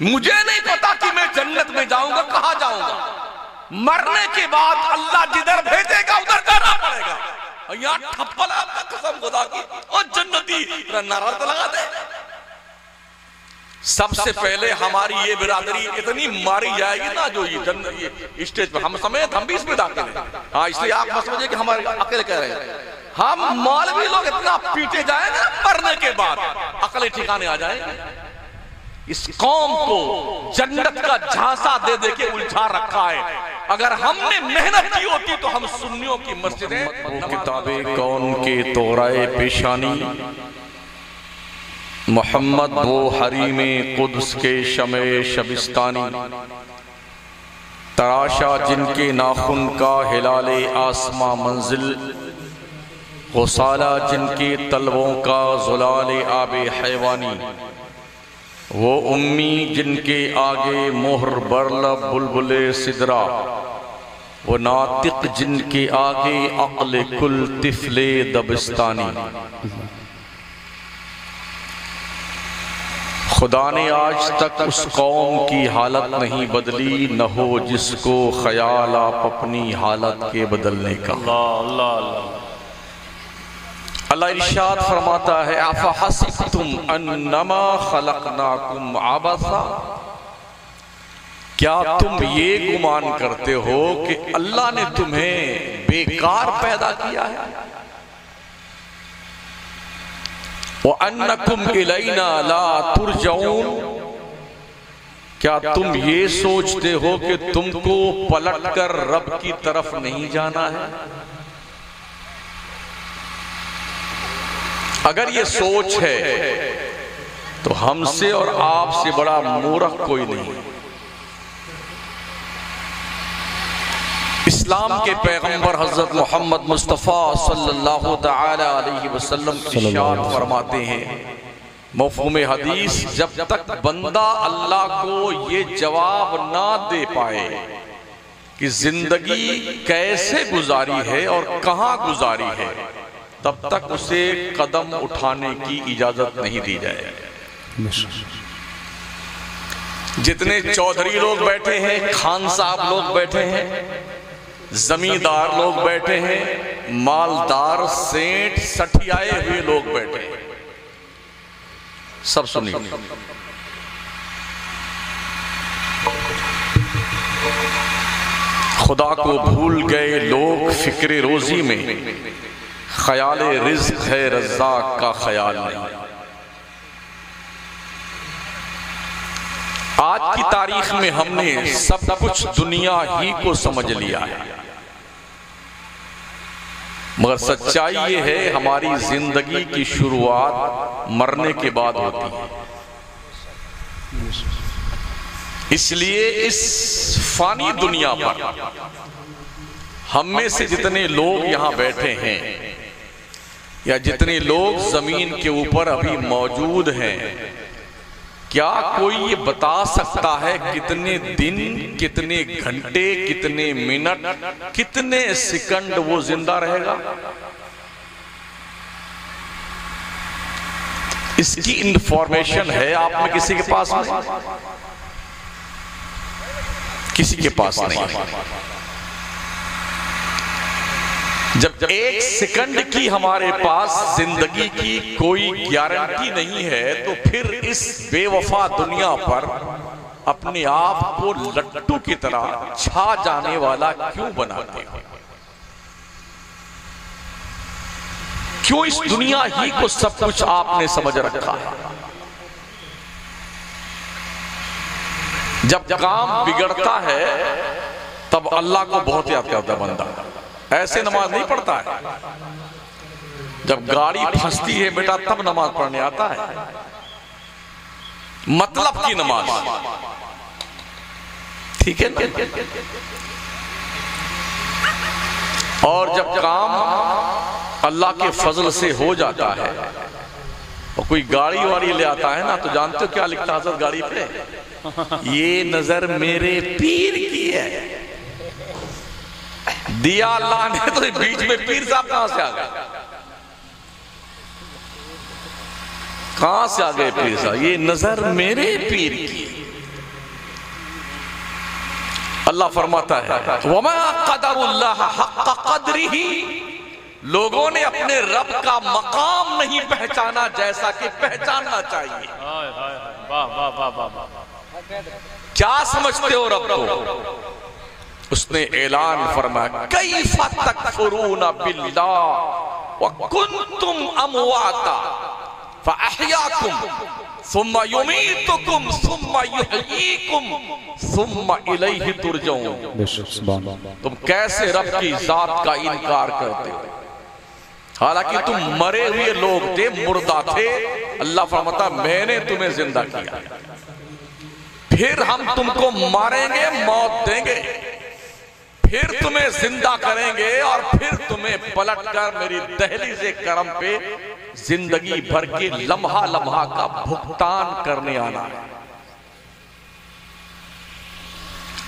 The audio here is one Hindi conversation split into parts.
मुझे नहीं पता कि मैं जन्नत में जाऊंगा, कहां जाऊंगा। मरने के बाद अल्लाह जिधर भेजेगा उधर जाना पड़ेगा। और यहाँ ठप्पल आपका कसम खुदा की और जन्नती नारा तो लगा दे। सबसे पहले हमारी ये बिरादरी इतनी मारी जाएगी ना, जो ये स्टेज पर हम समेत हम भी इसमें दाखिल हैं। हाँ, इसलिए आप मत समझिए कि हमारे अकेले कह रहे हैं। हम मौलवी लोग इतना पीटे जाएंगे मरने के बाद, अकल ठिकाने आ जाएंगे। इस कौम को जन्नत का झांसा दे दे के उलझा रखा है। अगर हमने मेहनत की होती तो हम सुन्नियों की मस्जिदें, वो किताबें कौन के तोराए पेशानी, मोहम्मद वो हरीमे कुद्स के शमे शबिस्तानी, तराशा जिनके नाखुन का हिलाले आसमां मंजिल, गुसाला जिनके तलवों का जुलाले आबे हैवानी, वो उम्मी जिनके आगे मोहर बरलब बुलबुले सिदरा, वो नातिक जिनके आगे अक्ल कुल तिफले दबिस्तानी। खुदा ने आज तक उस कौम की हालत नहीं बदली, न हो जिसको ख्याल आप अपनी हालत के बदलने का। अल्लाह इरशाद फरमाता है, अफहसिबतुम अन्नमा खलकनाकुम आबसा, क्या तुम ये गुमान करते हो कि अल्लाह ने तुम्हें बेकार पैदा किया है। व अन्नकुम इलैना ला तुरजऊन, क्या तुम ये सोचते हो कि तुमको पलटकर रब की तरफ नहीं जाना है। अगर ये सोच है तो हमसे और आपसे बड़ा मूर्ख कोई नहीं। इस्लाम के पैगंबर हजरत मोहम्मद मुस्तफ़ा सल्लल्लाहु तआला अलैहि वसल्लम इरशाद फरमाते हैं, मफ़हूम हदीस, जब तक बंदा अल्लाह को ये जवाब ना दे पाए कि जिंदगी कैसे गुजारी है और कहाँ गुजारी है, तब तक उसे कदम उठाने की इजाजत नहीं दी जाए। जितने चौधरी लोग बैठे हैं, खान साहब लोग बैठे हैं, जमींदार लोग बैठे हैं, मालदार सेठ सठियाए हुए लोग बैठे हैं, सब सुनिए। खुदा को भूल गए लोग फिक्रे रोजी में, ख्याले रिज़्क़ है रज़्ज़ाक़ का ख्याल नहीं। आज की तारीख में हमने सब कुछ दुनिया ही को समझ लिया है, मगर सच्चाई ये है हमारी जिंदगी की शुरुआत मरने के बाद होती है। इसलिए इस फानी दुनिया पर हम में से जितने लोग यहां बैठे हैं या जितने लोग जमीन के ऊपर अभी मौजूद हैं, क्या कोई ये बता सकता है कितने दिन, कितने घंटे, कितने मिनट, कितने सेकंड वो जिंदा रहेगा। इसकी इंफॉर्मेशन है आप में किसी के पास नहीं, किसी के पास नहीं है। जब एक सेकंड की हमारे पास जिंदगी की कोई गारंटी नहीं है, तो फिर इस बेवफा दुनिया पर अपने आप को लट्टू की तरह छा जाने वाला क्यों बनाते हैं? क्यों इस दुनिया ही को सब कुछ आपने समझ रखा है? जब काम बिगड़ता है तब अल्लाह को बहुत याद करता बंदा, ऐसे नमाज नहीं पढ़ता है। जब गाड़ी फंसती है बेटा तब नमाज पढ़ने आता है, मतलब की नमाज, ठीक है ना। और जब काम अल्लाह के फजल से हो जाता है और कोई गाड़ी वाड़ी ले आता है ना, तो जानते हो क्या लिखता है हज़रत गाड़ी पे? ये नजर मेरे पीर की है। दिया अल्लाह ने, तो बीच में पीर साहब कहां से आ गए? कहां से आ गए पीर साहब? ये नजर मेरे पीर की। अल्लाह फरमाता है वमा क़दरुल्लाह हक़्क़ क़द्रिही, लोगों ने अपने रब का मकाम नहीं पहचाना जैसा कि पहचानना चाहिए। क्या समझते हो रब को? उसने ऐलान फरमाया कैफ़ तकफ़ुरून बिल्लाह व कुन्तुम अमवाता फ़अहयाकुम सुम्मा युमीतुकुम सुम्मा युहयीकुम सुम्मा इलैहि तुरजऊन। तुम कैसे रब की जात का इनकार करते हो, हालांकि तुम मरे हुए लोग थे, मुर्दा थे। अल्लाह फरमाता मैंने तुम्हें जिंदा किया, फिर हम तुमको मारेंगे, मौत देंगे, फिर तुम्हें जिंदा करेंगे और फिर तुम्हें पलटकर मेरी दहलीज़े करम पे जिंदगी भर के लम्हा लम्हा का भुगतान करने आना है।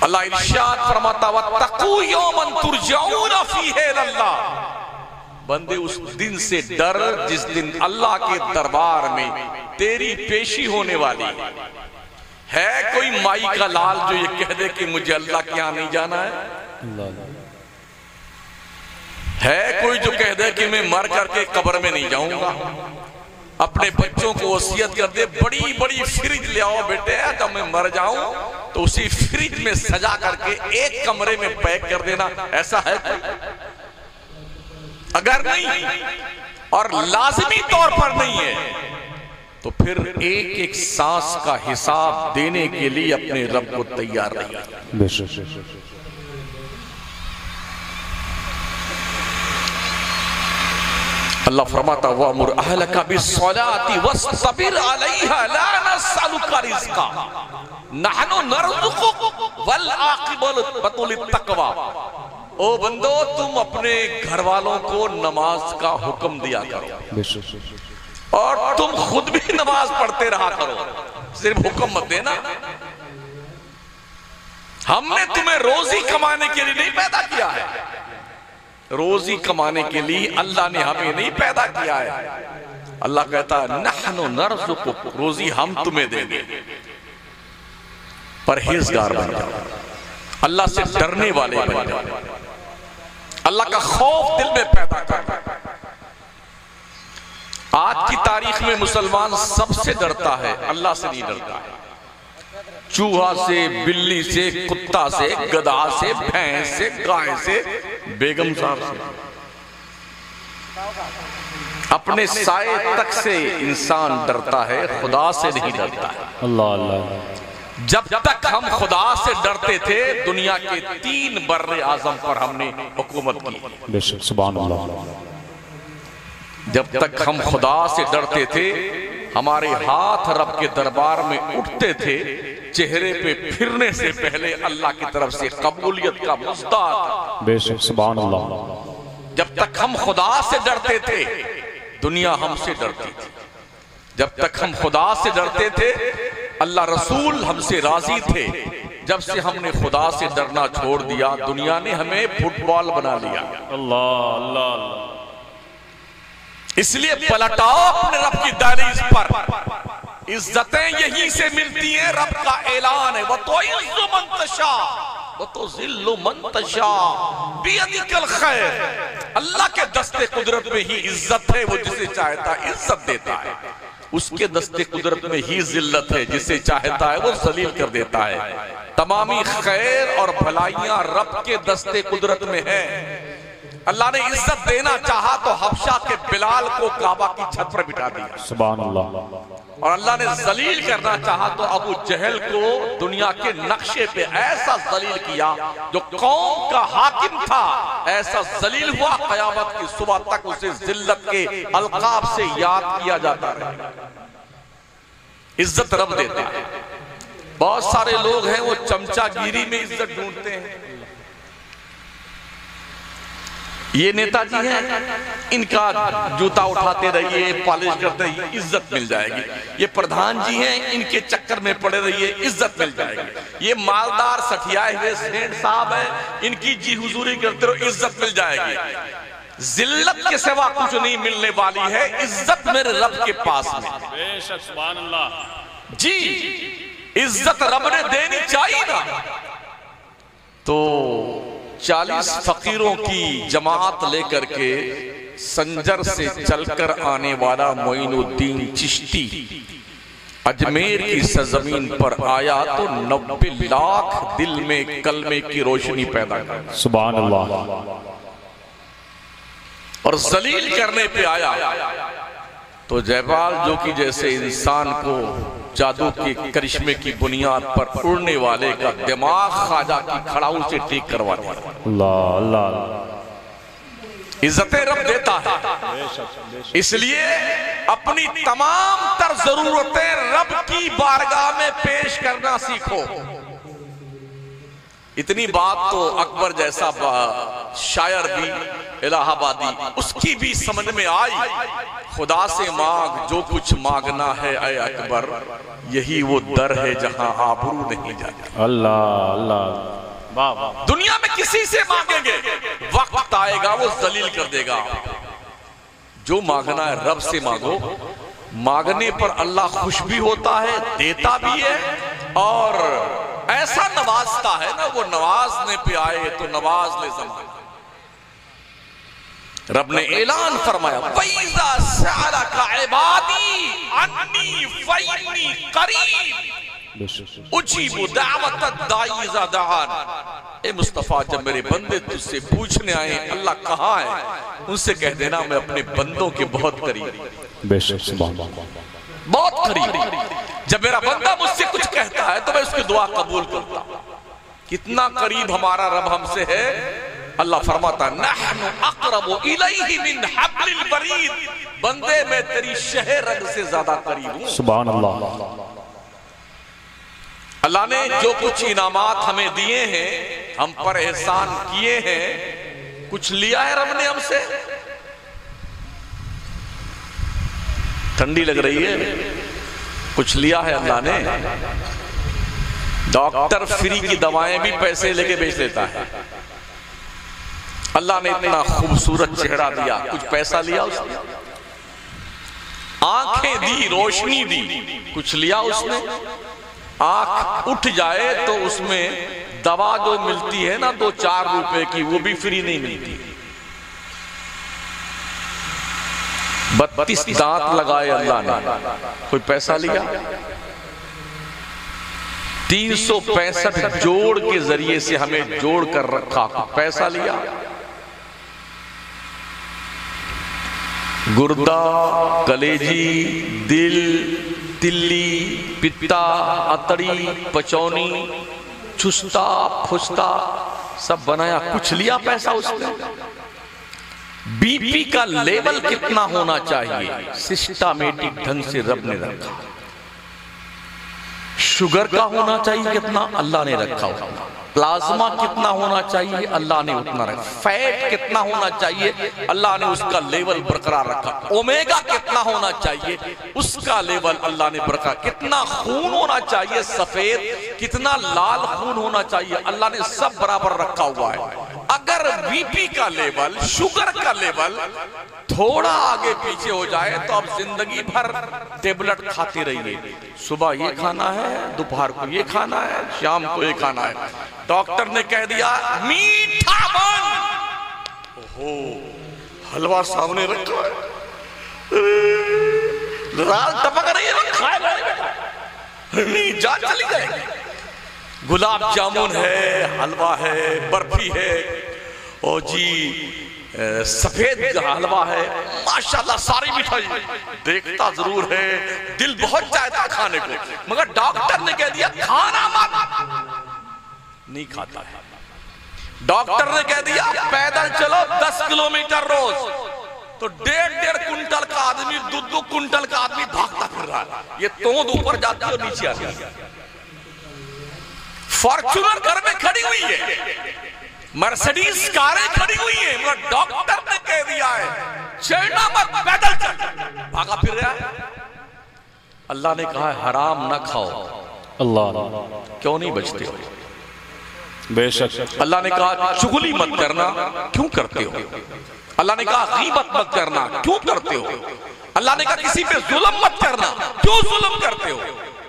अल्लाह इरशाद फरमाता वत्तकू यौमन तुरजऊन फीहि इलल्लाह, बंदे उस दिन से डर जिस दिन अल्लाह के दरबार में तेरी पेशी होने वाली है। कोई माई का लाल जो ये कह दे कि मुझे अल्लाह के यहां नहीं जाना है कोई जो कह दे कि मैं मर करके कब्र में नहीं जाऊंगा। अपने बच्चों को वसीयत कर दे बड़ी बड़ी फ्रिज ले आओ बेटे, जब मैं मर जाऊं तो उसी फ्रिज में सजा करके एक कमरे में पैक कर देना। ऐसा है अगर नहीं और लाजिमी तौर पर नहीं है तो फिर एक एक सांस का हिसाब देने के लिए अपने रब को तैयार रहिए। अल्लाह फरमाता वअमुर अहलका बिस्सलाति वस्तबिर अलैहा ला नसअलुका रिज़्क़ा नहनु नरज़ुकुक वल आक़िबतु लित्तक़वा। ओ बंदो, तुम अपने घर वालों को नमाज का हुक्म दिया करो और तुम खुद भी नमाज पढ़ते रहा करो, सिर्फ हुक्म मत देना। हमने तुम्हें रोजी कमाने के लिए नहीं पैदा किया है, रोजी कमाने के लिए अल्लाह ने हमें नहीं पैदा किया है। अल्लाह कहता है नहनु नरज़ुकुक, रोजी हम तुम्हें देंगे। परहेजगार बन जाओ, अल्लाह से डरने वाले बन जाओ, अल्लाह का खौफ दिल में पैदा कर। आज की तारीख में मुसलमान सबसे डरता है, अल्लाह से नहीं डरता है। चूहा से, बिल्ली से, कुत्ता से, गधा से, भैंस से, गाय से, बेगम साहब से, अपने साए तक से इंसान डरता है, खुदा से नहीं डरता है। अल्लाह अल्लाह। जब तक हम खुदा से डरते थे दुनिया के 3 बर्रे आजम पर हमने हुकूमत की। सुभान अल्लाह। जब तक हम खुदा से डरते थे हमारे हाथ रब के दरबार में उठते थे, चेहरे पे फिरने से पहले अल्लाह की तरफ से कबूलियत का मुस्दा था। बेशक सुभान अल्लाह। जब तक हम खुदा से डरते थे दुनिया हमसे डरती थी। जब तक हम खुदा से डरते थे अल्लाह रसूल हमसे राजी थे। जब से हमने खुदा से डरना छोड़ दिया दुनिया ने हमें फुटबॉल बना लिया। अल्लाह अल्लाह। इसलिए पलटाओ अपने रब की दहलीज पर, इज्जतें यहीं से मिलती हैं। रब का ऐलान है वो तो इज़्ज़ु मन तशा वो तो ज़िल्लु मन तशा बियदिकल खैर। अल्लाह के दस्ते कुदरत में ही इज्जत है, वो जिसे चाहता है इज्जत देता है। उसके दस्ते कुदरत में ही जिल्लत है, जिसे चाहता है वो जलील कर देता है। तमामी खैर और भलाइयां रब के दस्ते कुदरत में है। अल्लाह ने इज्जत देना चाहा तो हबशा के बिलाल को काबा की छत पर बिठा दिया। सुभान अल्लाह। और अल्लाह ने जलील करना चाहा तो अबू जहल को दुनिया के नक्शे पे ऐसा जलील किया, जो कौम का हाकिम था ऐसा जलील हुआ, कयामत की सुबह तक उसे जिल्लत के अलकाब से याद किया जाता रहे। इज्जत रब देता है। बहुत सारे लोग हैं वो चमचागिरी में इज्जत ढूंढते हैं। ये नेताजी हैं, इनका जूता उठाते रहिए, पॉलिश करते रहिए, इज्जत मिल जाएगी। ये प्रधान जी हैं, इनके चक्कर में पड़े रहिए, इज्जत मिल जाएगी। ये मालदार सठियाए हुए सेठ साहब हैं, इनकी जी हुजूरी करते रहो, इज्जत मिल जाएगी। जिल्लत के सिवा कुछ नहीं मिलने वाली है, इज्जत मेरे रब के पास में। बेशक सुभान अल्लाह। जी इज्जत रब ने देनी चाहिए ना। तो 40 फकीरों की जमात लेकर के संजर से चलकर आने वाला मोइनुद्दीन चिश्ती अजमेर की सरजमीन पर आया तो 90 लाख दिल में कलमे की रोशनी पैदा कर, सुभान अल्लाह, और जलील करने पे आया तो जयपाल जो कि जैसे इंसान को जादू के करिश्मे की बुनियाद पर उड़ने वाले का दिमाग ख्वाजा की खड़ाऊ से ठीक करवा दिया। अल्लाह अल्लाह, इज्जतें रब देता है, इसलिए अपनी तमाम तर जरूरतें रब की बारगाह में पेश करना सीखो। इतनी बात तो अकबर जैसा शायर भी इलाहाबादी, उसकी भी समझ में आई। खुदा से मांग जो कुछ मांगना है ऐ अकबर, यही वो दर है जहां आबरू नहीं जाती। अल्लाह अल्लाह, दुनिया में किसी से मांगेंगे, वक्त आएगा वो जलील कर देगा। जो मांगना है रब से मांगो, मांगने पर अल्लाह खुश भी होता है, देता भी है, और ऐसा नवाजता है ना, वो नवाजने पे आए तो नवाज ले जमाना। रब ने ऐलान फरमाया, वैज़ा सअलका इबादी अन्नी फइन्नी करीब उजीबु दावत दाई इज़ा दआन। ए मुस्तफा, जब मेरे बंदे तुझसे पूछने आए अल्लाह कहाँ है, उनसे कह देना मैं अपने बंदों के बहुत करीब, बेशक, सुभान अल्लाह, बहुत करीब। जब मेरा बंदा मुझसे कुछ कहता है तो मैं उसकी दुआ कबूल करता हूं। कितना करीब हमारा रब हमसे है। अल्लाह फरमाता, नहनु अक़रबु इलैहि मिन हब्लिल वरीद, बंदे मैं तेरी शह रग से ज्यादा करीब हूं। सुभान अल्लाह। अल्लाह ने जो कुछ इनामात हमें दिए हैं, हम पर एहसान किए हैं, कुछ लिया है रब ने हमसे? ठंडी लग रही है, कुछ लिया है अल्लाह ने? डॉक्टर फ्री की दवाएं भी पैसे लेके बेच लेता है। अल्लाह ने इतना खूबसूरत चेहरा दिया, कुछ पैसा लिया उसने? आंखें दी, रोशनी दी, कुछ लिया उसने? आंख उठ जाए तो उसमें दवा जो मिलती है ना 2-4 रुपए की, वो भी फ्री नहीं मिलती। 32 दांत लगाए अल्लाह ने, कोई पैसा लिया? 365 जोड़ के जरिए से हमें जोड़ कर रखा, पैसा लिया? गुर्दा, कलेजी, दिल, तिल्ली, पित्ता, अतड़ी, पचौनी, चुस्ता, फुस्ता सब बनाया, कुछ लिया पैसा उसने? बीपी का लेवल कितना होना चाहिए, सिस्टमैटिक ढंग से रब ने रखा। शुगर का होना चाहिए कितना, अल्लाह ने रखा उतना। प्लाज्मा कितना होना चाहिए, अल्लाह ने उतना रखा। फैट कितना होना चाहिए, अल्लाह ने उसका लेवल बरकरार रखा। ओमेगा कितना होना चाहिए, उसका लेवल अल्लाह ने बरकरार। कितना खून होना चाहिए सफेद, कितना लाल खून होना चाहिए, अल्लाह ने सब बराबर रखा हुआ है। अगर बीपी का लेवल, शुगर का लेवल थोड़ा आगे पीछे हो जाए तो अब जिंदगी भर टेबलेट खाते रहिए। सुबह ये खाना है, दोपहर को ये खाना है, शाम को ये खाना है। डॉक्टर ने कह दिया मीठा बंद। ओहो, हलवा सामने रखा है, लाल टपक रही है, खाएगा नहीं, जान चली जाएगी। गुलाब जामुन है, हलवा है, बर्फी है, और जी सफेद हलवा है, माशाल्लाह सारी मिठाई देखता जरूर है, दिल बहुत चाहता है खाने को, मगर डॉक्टर ने कह दिया खाना मत, नहीं खाता है। डॉक्टर ने कह दिया पैदल चलो 10 किलोमीटर रोज, तो 1.5 कुंटल का आदमी, 2 कुंटल का आदमी भागता फिर रहा है। ये तोंद ऊपर जाती है और नीचे आती है। फॉर्च्यूनर घर में खड़ी हुई है, मर्सिडीज कारें खड़ी हुई है, मगर डॉक्टर ने कह दिया है चलना मत, पैदल चल, भागा फिर रहा है। अल्लाह ने कहा है हराम ना खाओ। अल्लाह, क्यों नहीं बचते हो? बेशक। अल्लाह ने कहा चुगली मत करना, क्यों करते हो? अल्लाह ने कहा गीबत मत करना, क्यों करते हो? अल्लाह ने कहा किसी पे जुल्म मत करना, क्यों जुल्म करते हो?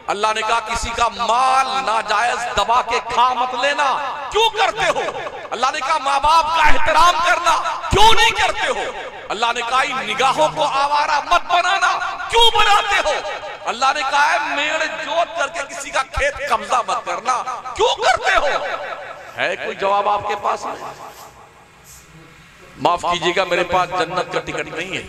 अल्लाह ने कहा किसी का माल नाजायज दबा के खा मत लेना, क्यों करते हो? अल्लाह ने कहा माँ बाप का एहतराम करना, क्यों नहीं करते हो? अल्लाह ने कहा इन निगाहों को आवारा मत बनाना, क्यों बनाते हो? अल्लाह ने कहा है मेड़ जोत करके किसी का खेत कब्जा मत करना, क्यों करते हो? है कोई जवाब आपके पास? माफ कीजिएगा, मेरे पास जन्नत का टिकट नहीं है।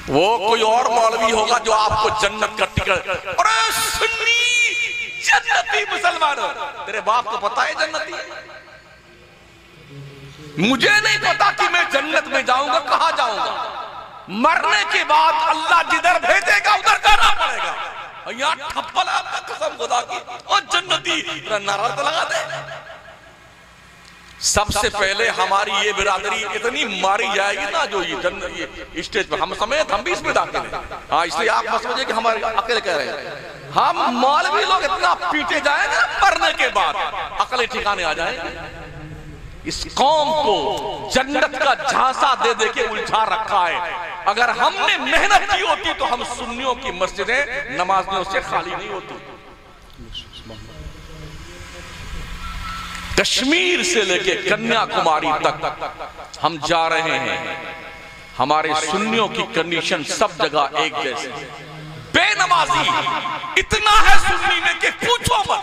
वो कोई और मौलवी होगा जो आपको जन्नत का टिकट। अरे सुन्नी जन्नती मुसलमान, तेरे बाप को पता है जन्नती? मुझे नहीं पता कि मैं जन्नत में जाऊंगा, कहां जाऊंगा। मरने के बाद अल्लाह जिधर भेजेगा उधर जाना पड़ेगा। यहाँ ठप्पल आपका कसम खुदा की, और जन्नती नारा तो लगा दे। सबसे पहले हमारी ये बिरादरी इतनी मारी जाएगी ना, जो ये स्टेज पे हम समेत हम भी इसमें दाखिल हैं। हाँ, इसलिए आप मत समझिए कि हमारे अकेले कह रहे हैं। हम मौलवी लोग इतना पीटे जाएंगे मरने के बाद, अकल ठिकाने आ जाएंगे। इस कौम को जन्नत का झांसा दे दे के उलझा रखा है। अगर हमने मेहनत की होती तो हम सुन्नियों की मस्जिदें नमाजियों से खाली नहीं होती। कश्मीर से लेके कन्याकुमारी तक हम जा रहे हैं। हमारे सुन्नियों की कंडीशन सब जगह एक जैसी, बेनमाजी इतना है सुन्नी में कि पूछो मत।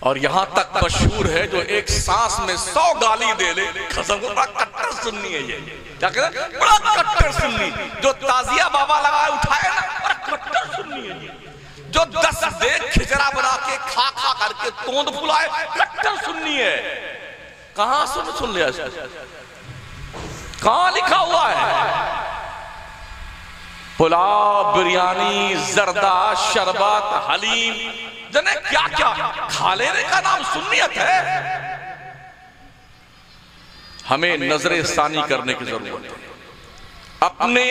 और यहां तक मशहूर है जो एक सांस में 100 गाली दे ले, कसम को, बड़ा कट्टर सुन्नी है ये। क्या कहते हैं? बड़ा कट्टर सुन्नी, जो ताजिया बाबा लगाए उठाए ना, बड़ा कट्टर सुन्नी है ये। जो 10 देख खिचड़ा बना के खा खा करके तोंद फुलाए, कट्टर सुन्नी है। कहां सुन लिया इसको? कहां लिखा हुआ है? पुलाव, बिरयानी, जर्दा, शरबत, हलीम, जने क्या क्या खा लेने का नाम सुन्नियत है। हमें नजरे सानी करने की जरूरत है। अपने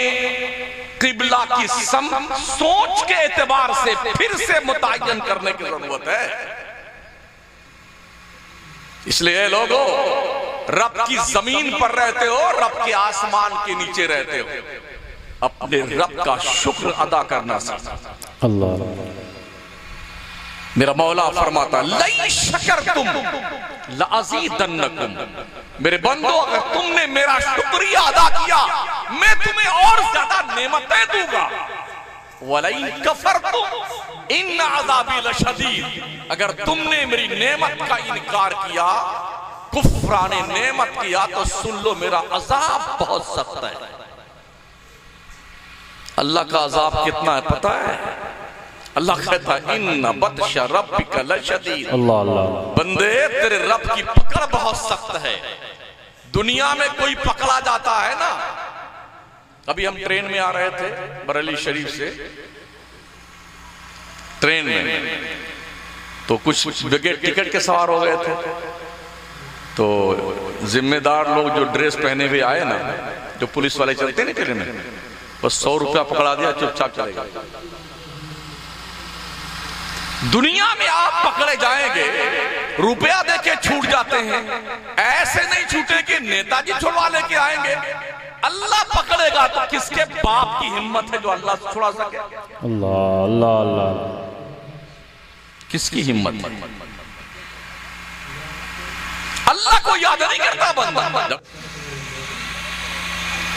किबला की सोच के एतबार से फिर से मुतय्यन करने की जरूरत है। इसलिए लोगों, रब की जमीन पर रहते हो, रब के आसमान के नीचे रहते हो, अपने रब का शुक्र अदा करना सीखो। अल्लाह मेरा मौला फरमाता लई शकरतुम लअज़ीदन्नकुम, मेरे बंदो अगर तुमने मेरा शुक्रिया अदा किया मैं तुम्हें और ज्यादा नेमतें दूंगा। वलइन कफरतुम इन अज़ाबी लशदीद, अगर तुमने मेरी नेमत का इनकार किया, कुफ्राने नेमत किया, तो सुन लो मेरा अजाब बहुत सख्त है। अल्लाह का अजाब कितना है पता है? अल्लाह कहता है इन्ना बत्श रब्बिका लशदीद, अल्लाह अल्लाह, बंदे तेरे रब की पकड़ बहुत सख्त है। दुनिया में कोई पकड़ा जाता है ना, अभी हम ट्रेन में आ रहे थे बरेली शरीफ से, ट्रेन में तो कुछ जगह टिकट के सवार हो गए थे, तो जिम्मेदार लोग जो ड्रेस पहने हुए आए ना, जो पुलिस वाले चलते ना ट्रेन में, बस 100 रुपया पकड़ा दिया, चुपचाप चले गए। दुनिया में आप पकड़े जाएंगे, रुपया देके छूट जाते हैं, ऐसे नहीं छूटे कि नेताजी छुड़वा लेके आएंगे। अल्लाह पकड़ेगा तो किसके बाप की हिम्मत है जो अल्लाह से छुड़ा सके? अल्लाह अल्लाह अल्लाह, किसकी हिम्मत है? अल्लाह को याद नहीं करता बंदा।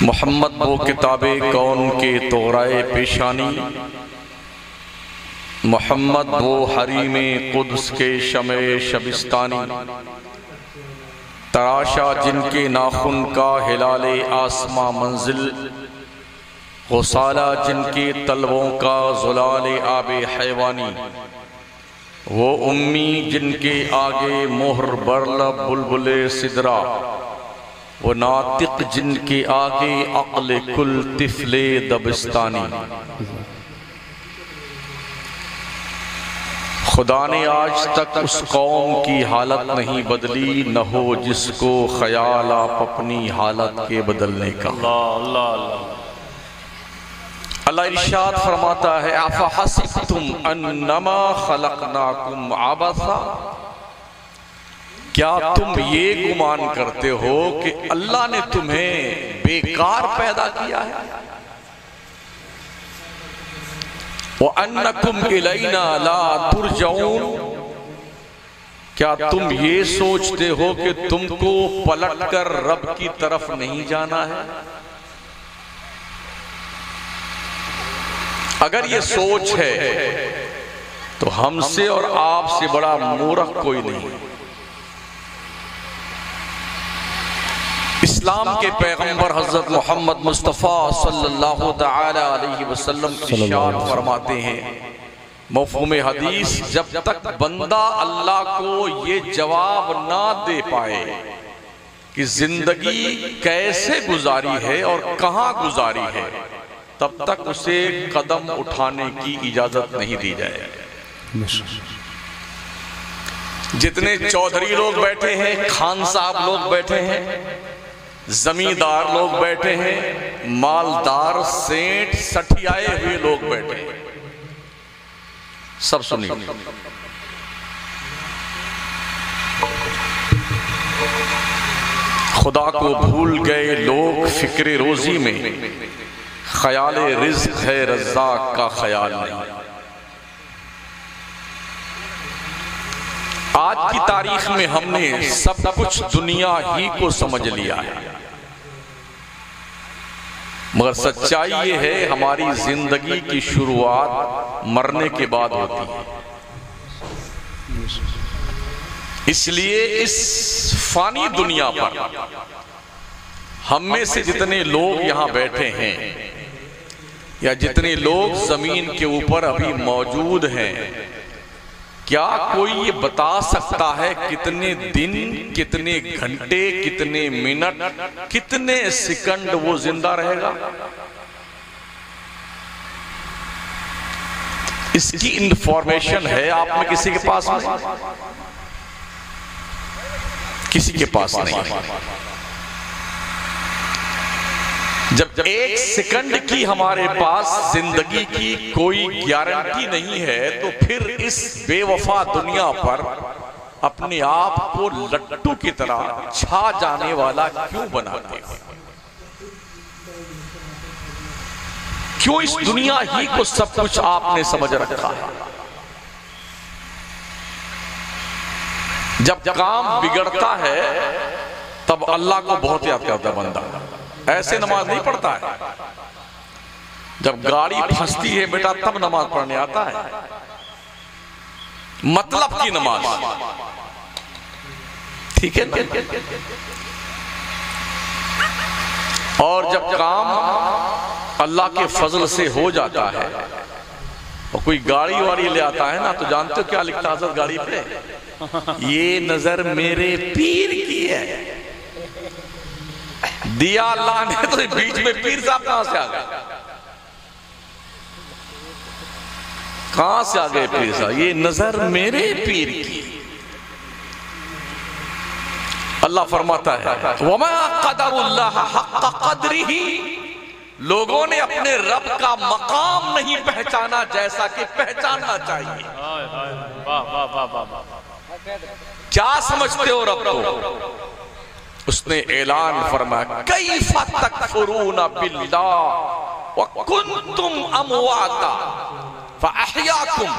मोहम्मद वो किताबे कौन के तोराए पेशानी, मोहम्मद वो हरीमे कुद्स के शमे शबिस्तानी, तराशा जिनके नाखुन का हिलाले आसमां मंजिल, गुसाला जिनके तलवों का जुलाले आबे हैवानी, वो उम्मी जिनके आगे मोहर बरल बुलबुले सिदरा, वो नातिक जिनके आगे अक्ल कुल तिफले दबिस्तानी। खुदा ने आज तक उस कौम की हालत नहीं बदली, न हो जिसको ख्याल आप अपनी हालत के बदलने का। अल्लाह इरशाद फरमाता है अफहसिबतुम अन्नमा खलकनाकुम आबसा, क्या तुम ये गुमान करते हो कि अल्लाह ने तुम्हें बेकार पैदा किया है? व अन्नकुम इलैना ला तुरजऊन, क्या तुम ये सोचते हो कि तुमको पलटकर रब की तरफ नहीं जाना है? अगर ये सोच है तो हमसे और आपसे बड़ा मूर्ख कोई नहीं। इस्लाम के पैगंबर हजरत मोहम्मद मुस्तफ़ा सल्लल्लाहु तआला अलैहि वसल्लम इरशाद फरमाते हैं, मफ़हूम हदीस, जब तक बंदा अल्लाह को ये जवाब ना दे पाए कि जिंदगी कैसे गुजारी है और कहां गुजारी है, तब तक उसे कदम उठाने की इजाजत नहीं दी जाए। जितने चौधरी लोग बैठे हैं, खान साहब लोग बैठे हैं, जमींदार लोग बैठे हैं, मालदार सेठ सठियाए हुए लोग बैठे हैं, सब सुनिए। खुदा को भूल गए लोग फिक्रे रोजी में, ख्याल रिज़्क़ है रज़्ज़ाक़ का ख्याल नहीं। आज की तारीख में हमने सब कुछ दुनिया ही को समझ लिया है, मगर सच्चाई ये है हमारी जिंदगी की शुरुआत मरने के बाद होती है। इसलिए इस फानी दुनिया पर हम में से जितने लोग यहां बैठे हैं या जितने लोग जमीन के ऊपर अभी मौजूद हैं, क्या कोई ये बता सकता है कितने दिन, कितने घंटे, कितने मिनट, कितने सेकंड वो जिंदा रहेगा? इसकी इंफॉर्मेशन है आप में किसी के पास नहीं? किसी के पास नहीं। जब एक सेकंड की हमारे पास जिंदगी की कोई गारंटी नहीं है, तो फिर इस बेवफा दुनिया पर अपने आप को लट्टू की तरह छा जाने वाला क्यों बनाते हो? क्यों इस दुनिया ही को सब कुछ आपने समझ रखा है? जब काम बिगड़ता है तब अल्लाह को बहुत याद करता बंदा, ऐसे नमाज नहीं पढ़ता है। जब गाड़ी फंसती है बेटा तब नमाज पढ़ने आता है, मतलब की नमाज, ठीक है ना? और जब काम अल्लाह के फजल से हो जाता है और कोई गाड़ी वाड़ी ले आता है ना, तो जानते हो क्या लिखता है हज़रत गाड़ी पे? ये नजर मेरे पीर की है। दिया अल्लाह ने तो बीच में पीर साहब कहां से आ गए? कहां से आ गए पीर साहब? ये नजर मेरे पीर की। अल्लाह फरमाता है वमा क़दरुल्लाह हक़्क़ क़द्रिही, लोगों ने अपने रब का मकाम नहीं पहचाना जैसा कि पहचानना चाहिए। क्या समझते हो रब को? उसने ऐलान फरमाया कैफ़ तकफ़ुरून बिल्लाह व कुन्तुम अमवाता फ़अहयाकुम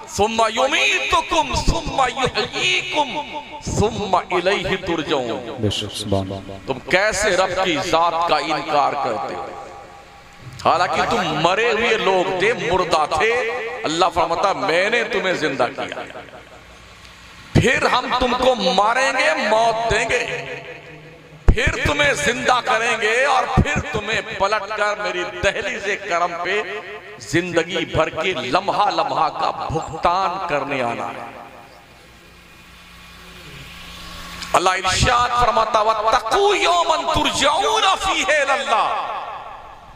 सुम्मा युमीतुकुम सुम्मा युहयीकुम सुम्मा इलैहि तुरजऊन। तुम कैसे रब की जात का इनकार करते हो, हालांकि तुम मरे हुए लोग थे, मुर्दा थे। अल्लाह फरमाता मैंने तुम्हें जिंदा किया, फिर हम तुमको मारेंगे, मौत देंगे, फिर तुम्हें जिंदा करेंगे और फिर तुम्हें पलटकर मेरी दहलीज़े करम पे जिंदगी भर के लम्हा लम्हा का भुगतान करने आना है। अल्लाह इरशाद फरमाता वत्तकू यौमन तुरजऊन फीहि इलल्लाह,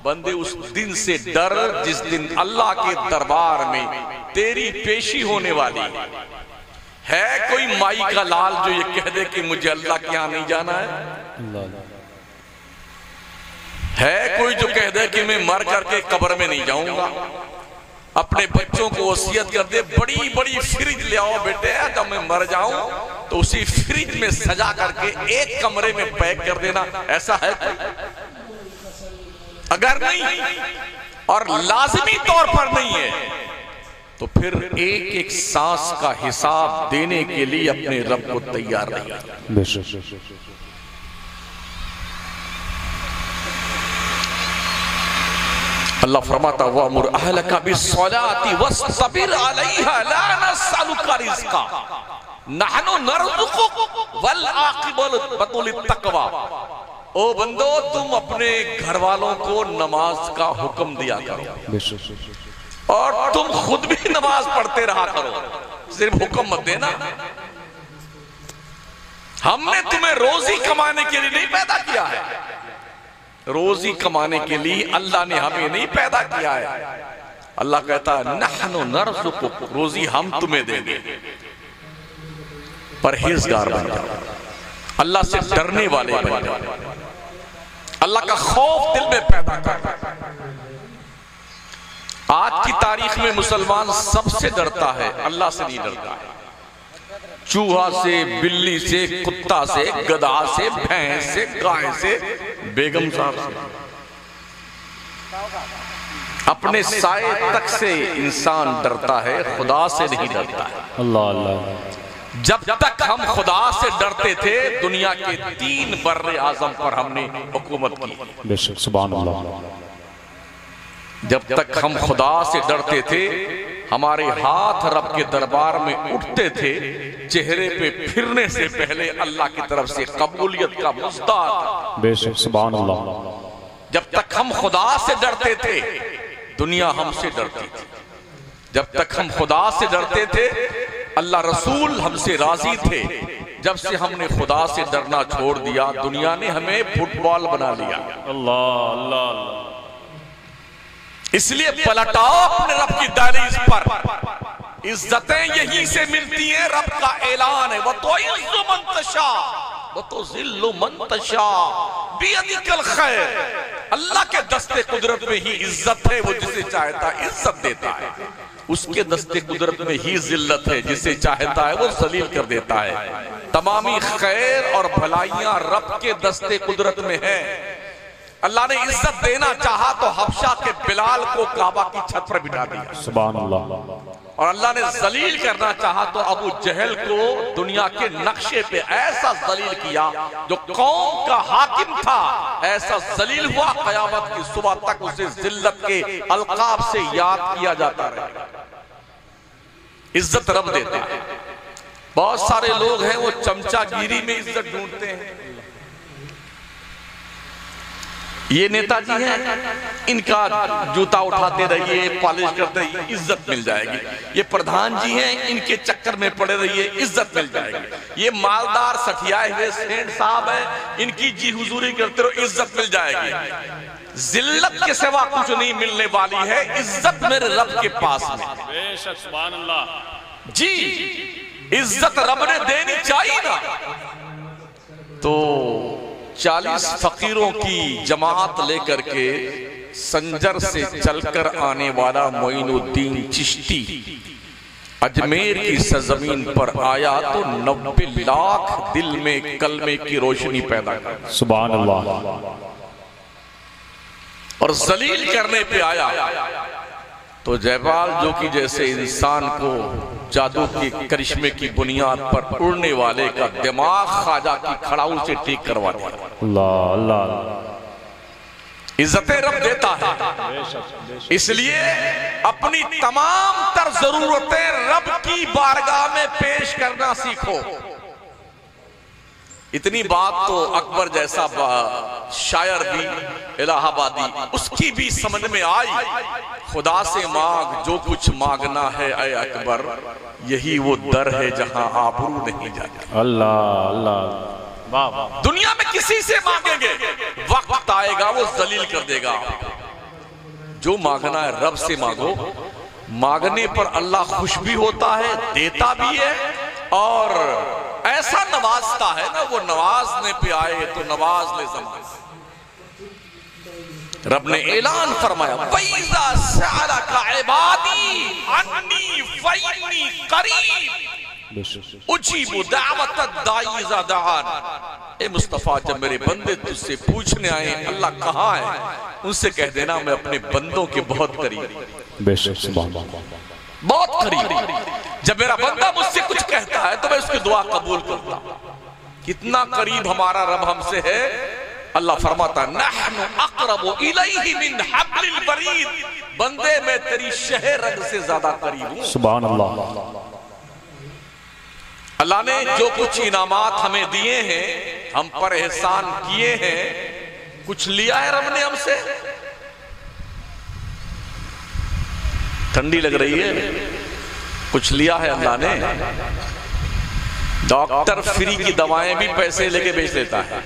बंदे उस दिन से डर जिस दिन अल्लाह के दरबार में तेरी पेशी होने वाली है। कोई माई का लाल जो ये कह दे कि मुझे अल्लाह के यहां नहीं जाना है कोई जो कह दे कि मैं मर करके कब्र में नहीं जाऊंगा? अपने बच्चों को वसीयत कर दे बड़ी बड़ी फ्रिज ले आओ बेटे, जब मैं मर जाऊं तो उसी फ्रिज में सजा करके एक कमरे में पैक कर देना, ऐसा है? अगर नहीं, और लाजिमी तौर पर नहीं है, तो फिर एक एक सांस का हिसाब देने के लिए अपने रब को तैयार रहिए। अल्लाह फरमाता वअमुर अहलका बिस्सलाति वस्तबिर अलैहा ला नसअलुका रिज़्क़ा नहनु नरज़ुकुक वल आक़िबतु लित्तक़वा। ओ बंदो, तुम अपने घर वालों को नमाज का हुक्म दिया करो और तुम खुद भी नमाज पढ़ते रहा करो, सिर्फ हुक्म मत देना। हमने तुम्हें रोजी कमाने के लिए नहीं पैदा किया है, रोजी कमाने के लिए अल्लाह ने हमें नहीं पैदा किया है। अल्लाह कहता है नहनु नरज़ुकुक, रोजी हम तुम्हें देंगे। परहेजगार बन जाओ, अल्लाह से डरने वाले बन जाओ, अल्लाह का खौफ दिल में पैदा कर। आज की तारीख में मुसलमान सबसे डरता है, अल्लाह से नहीं डरता है। चूहा से, बिल्ली से, कुत्ता से, गधा से, भैंस से, गाय से, बेगम साहब से, अपने साए तक से इंसान डरता है, खुदा से नहीं डरता है। अल्लाह अल्लाह। जब तक हम खुदा से डरते थे, दुनिया के 3 बर्रे आजम पर हमने हुकूमत की। बेशक, सुभान अल्लाह। जब तक हम खुदा से डरते थे, हमारे हाथ रब के दरबार में उठते थे, चेहरे पे फिरने से पहले अल्लाह की तरफ से कबूलियत का मुस्दा था। बेशक, सुभान अल्लाह। जब तक हम खुदा से डरते थे, दुनिया हमसे डरती थी। जब तक हम खुदा से डरते थे, अल्लाह रसूल हमसे राजी थे। जब से हमने खुदा से डरना छोड़ दिया, दुनिया ने हमें फुटबॉल बना लिया। अल्लाह अल्लाह। इसलिए पलटाओ अपने रब की दहलीज पर। इज्जतें यहीं से मिलती हैं, रब का ऐलान है वो तो इज़्ज़ु मन तशा वो तो ज़िल्लु मन तशा बियदिकल खैर। अल्लाह के दस्ते कुदरत में ही इज्जत है, वो जिसे चाहता है इज्जत देता है। उसके दस्ते कुदरत में ही जिल्लत है, जिसे चाहता है वो जलील कर देता है। तमामी खैर और भलाइयां रब के दस्ते कुदरत में है। अल्लाह ने इज्जत देना चाहा तो हबशा के बिलाल को काबा की छत पर बिठा दिया, सुभान अल्लाह। और अल्लाह ने जलील करना चाहा तो अबू जहल को दुनिया के नक्शे पे ऐसा जलील किया, जो कौम का हाकिम था ऐसा जलील हुआ, कयामत की सुबह तक उसे जिल्लत के अलकाब से याद किया जाता रहे। इज्जत रब देता है। बहुत सारे लोग हैं वो चमचागिरी में इज्जत ढूंढते हैं। ये नेताजी हैं, इनका जूता उठाते रहिए, पॉलिश करते रहिए, इज्जत मिल जाएगी। ये प्रधान जी हैं, इनके चक्कर में पड़े रहिए, इज्जत मिल जाएगी। ये मालदार सठियाए हुए सेठ साहब हैं, इनकी जी हुजूरी करते रहो, इज्जत मिल जाएगी। जिल्लत के सिवा कुछ नहीं मिलने वाली है, इज्जत मेरे रब के पास में। बेशक, सुभान अल्लाह। जी, इज्जत रब ने देनी चाहिए ना। तो 40 फकीरों की जमात लेकर के संजर से चलकर आने वाला मोइनुद्दीन चिश्ती अजमेर की सरजमीन पर आया तो 90 लाख दिल में कलमे की रोशनी पैदा कर, सुभान अल्लाह। और जलील करने पे आया तो जयपाल जो कि जैसे इंसान को जादू के करिश्मे की बुनियाद पर उड़ने वाले का दिमाग ख्वाजा की खड़ाऊ से ठीक करवा दिया। अल्लाह अल्लाह। इज्जतें रब देता है, इसलिए अपनी तमाम तर जरूरतें रब की बारगाह में पेश करना सीखो। इतनी बात तो अकबर जैसा शायर भी इलाहाबादी, उसकी भी समझ में आई। खुदा से मांग जो कुछ मांगना है ऐ अकबर, यही वो दर है जहां आबरू नहीं जाती। अल्लाह अल्लाह। दुनिया में किसी से मांगेंगे, वक्त आएगा वो जलील कर देगा। जो मांगना है रब से मांगो। मांगने पर अल्लाह खुश भी होता है, देता भी है, और ऐसा नवाजता है ना, वो नवाजने पे आए तो नवाज ले ज़माना। रब ने ऐलान फरमाया, वैज़ा सअलका इबादी अन्नी फइन्नी करीब उजीबु दावतद दाई इज़ा दआन। ए मुस्तफा, जब मेरे बंदे तुझसे पूछने आए अल्लाह कहाँ है, उनसे कह देना मैं अपने बंदों के बहुत करीब, बेशक सुभान अल्लाह, बहुत करीब। जब मेरा बंदा मुझसे कुछ कहता है तो मैं उसकी दुआ कबूल करता हूं। कितना करीब हमारा रब हमसे है। अल्लाह फरमाता नहनु अक़रबु इलैहि मिन हब्लिल वरीद, बंदे मैं तेरी शह रग से ज्यादा करीब हूं। सुभान अल्लाह। अल्लाह ने जो कुछ इनामात हमें दिए हैं, हम पर एहसान किए हैं, कुछ लिया है रब ने हमसे? ठंडी लग रही है, कुछ लिया है अल्लाह ने? डॉक्टर फ्री की दवाएं भी पैसे लेके बेच देता है।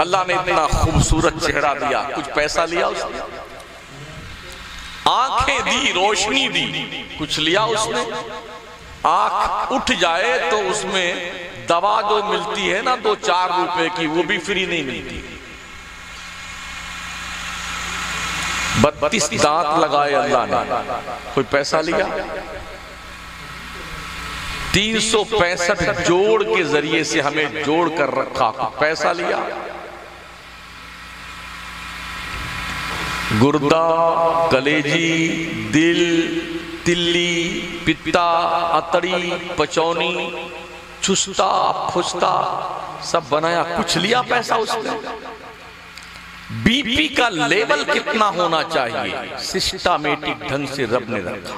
अल्लाह ने इतना खूबसूरत चेहरा दिया, कुछ पैसा लिया उसने? आंखें दी, रोशनी दी, कुछ लिया उसने? आंख उठ जाए तो उसमें दवा जो मिलती है ना 2-4 रुपए की, वो भी फ्री नहीं मिलती। 32 दांत लगाए अल्लाह ने, कोई पैसा लिया? 365 जोड़ के जरिए से हमें जोड़ कर रखा, पैसा लिया? गुर्दा, कलेजी, दिल, तिल्ली, पित्ता, अतड़ी, पचौनी, चुस्ता, फुस्ता सब बनाया, कुछ लिया पैसा उसने? बीपी का लेवल कितना होना चाहिए, सिस्टमैटिक ढंग से रब ने रखा।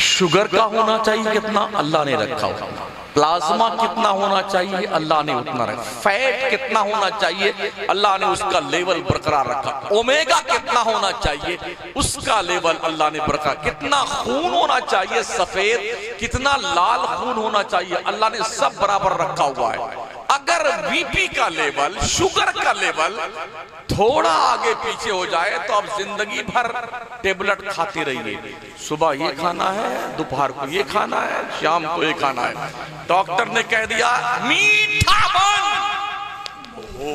शुगर का होना चाहिए कितना, अल्लाह ने रखा। प्लाज्मा कितना होना चाहिए, अल्लाह ने उतना रखा। फैट कितना होना चाहिए, अल्लाह ने उसका लेवल बरकरार रखा। ओमेगा कितना होना चाहिए, उसका लेवल अल्लाह ने बरकरार। कितना खून होना चाहिए सफेद, कितना लाल खून होना चाहिए, अल्लाह ने सब बराबर रखा हुआ है। अगर बीपी का लेवल, शुगर का लेवल थोड़ा आगे पीछे हो जाए तो आप जिंदगी भर टेबलेट खाते रहिए। सुबह ये खाना है, दोपहर को ये खाना है, शाम को ये खाना है। डॉक्टर ने कह दिया मीठा बंद। ओहो,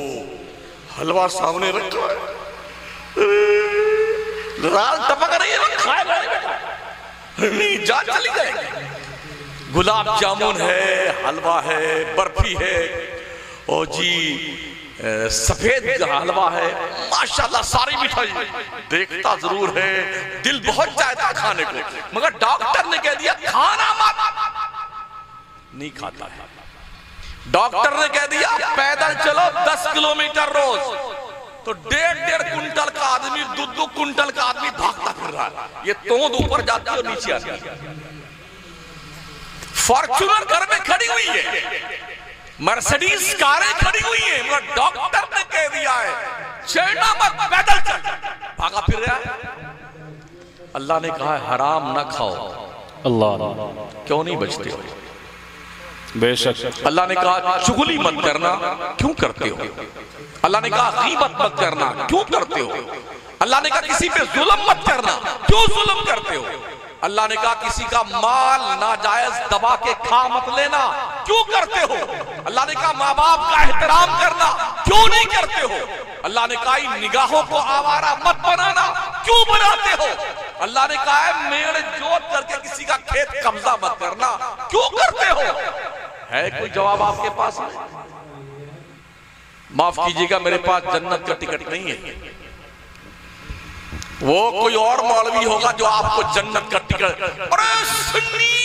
हलवा सामने रखा है, लाल टपक रही है, खाएगा नहीं, जान चली जाएगी। गुलाब जामुन है, हलवा है, बर्फी है, ओ जी सफेद हलवा है, माशाल्लाह सारी मिठाई। देखता जरूर है, दिल बहुत चाहता खाने को, मगर डॉक्टर ने कह दिया खाना मत, नहीं खाता है। डॉक्टर ने कह दिया पैदल चलो 10 किलोमीटर रोज, तो 1.5 कुंटल का आदमी, 2 कुंटल का आदमी भागता फिर रहा है। ये तोंद ऊपर जाती है और नीचे आती है। फॉर्च्यूनर घर में खड़ी हुई है, मर्सिडीज कारें खड़ी हुई है, मगर डॉक्टर ने कह दिया है चलना मत, पैदल चल, भागा फिर रहा है। अल्लाह ने कहा है हराम ना खाओ। अल्लाह, क्यों नहीं बचते हो? बेशक। अल्लाह ने कहा चुगली मत करना, क्यों करते हो? अल्लाह ने कहा गीबत मत करना, क्यों करते हो? अल्लाह ने कहा किसी पे जुल्म मत करना, क्यों जुल्म करते हो? अल्लाह ने कहा किसी का माल नाजायज दबा के खा मत लेना, क्यों करते हो? अल्लाह ने कहा माँ बाप का एहतराम करना, क्यों नहीं करते हो? अल्लाह ने कहा इन निगाहों को आवारा मत बनाना, क्यों बनाते हो? अल्लाह ने कहा है मेड़ जोत करके किसी का खेत कब्जा मत करना, क्यों करते हो? है कोई जवाब आपके पास? माफ कीजिएगा, मेरे पास जन्नत का टिकट नहीं है। वो कोई और मौलवी होगा जो आपको जन्नत का टिकट। अरे सुन्नी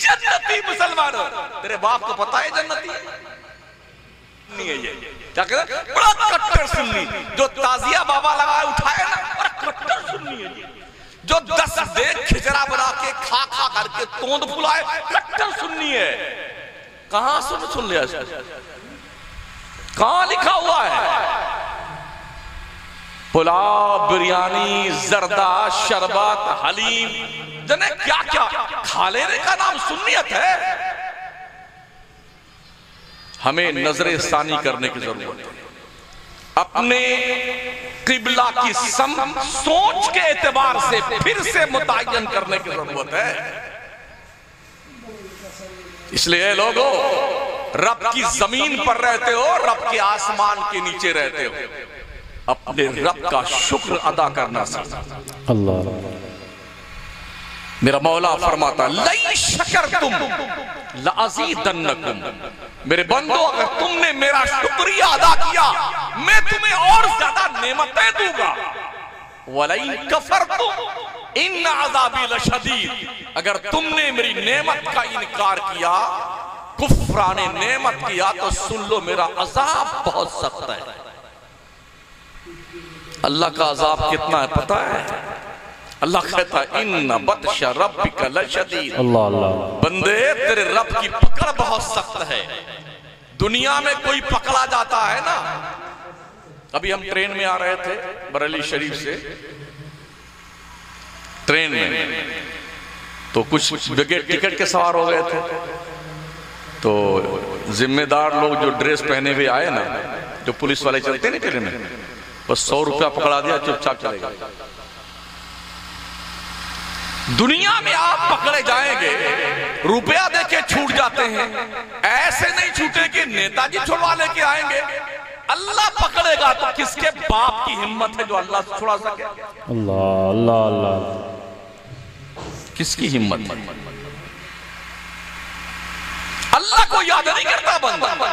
जन्नती मुसलमान, तेरे बाप को पता है जन्नती नहीं है ये? क्या कह रहा? बड़ा कट्टर सुन्नी, जो ताजिया बाबा लगाए उठाए ना, बड़ा कट्टर सुन्नी है ये। जो 10 देख खिचड़ा बना के खा खा करके तोंद फुलाए, कट्टर सुन्नी है। कहां सुन लिया, कहां लिखा हुआ है? पुलाव, बिरयानी, जर्दा, शरबत, हलीम, जने क्या क्या खा लेने का नाम सुन्नियत है। हमें नजरे सानी करने की जरूरत है। अपने किबला की सोच के एतबार से फिर से मुतय्यन करने की जरूरत है। इसलिए लोगों, रब की जमीन पर रहते हो, रब के आसमान के नीचे रहते हो, अपने रब का शुक्र अदा करना सीखो। अल्लाह, मेरा मौला फरमाता लई शकरतुम लअज़ीदन्नकुम, मेरे बंदो अगर तुमने मेरा शुक्रिया अदा किया मैं तुम्हें और ज्यादा नेमतें दूंगा। वलई कफरतुम इन अज़ाबी लशदीद, अगर तुमने मेरी नेमत का इनकार किया, कुफ्राने नेमत किया, तो सुन लो मेरा अजाब बहुत सख्त है। अल्लाह का अजाब कितना है पता है? अल्लाह कहता है इन्ना बत्श रब्बिका लशदीद, अल्लाह अल्लाह, बंदे तेरे रब की पकड़ बहुत सख्त है। दुनिया में कोई पकड़ा जाता है ना, अभी हम ट्रेन में आ रहे थे बरेली शरीफ से, ट्रेन में तो कुछ जगह टिकट के सवार हो गए थे, तो जिम्मेदार लोग जो ड्रेस पहने हुए आए ना, जो पुलिस वाले चलते नहीं ट्रेन में, बस 100 रुपया पकड़ा दिया, चुपचाप चले गए। दुनिया में आप पकड़े जाएंगे रुपया देके छूट जाते हैं, ऐसे नहीं छूटे कि नेताजी छुड़वा लेके आएंगे। अल्लाह पकड़ेगा तो किसके बाप की हिम्मत है जो अल्लाह से छुड़ा सके? अल्लाह अल्लाह अल्लाह, किसकी हिम्मत? अल्लाह को याद नहीं करता बंदा।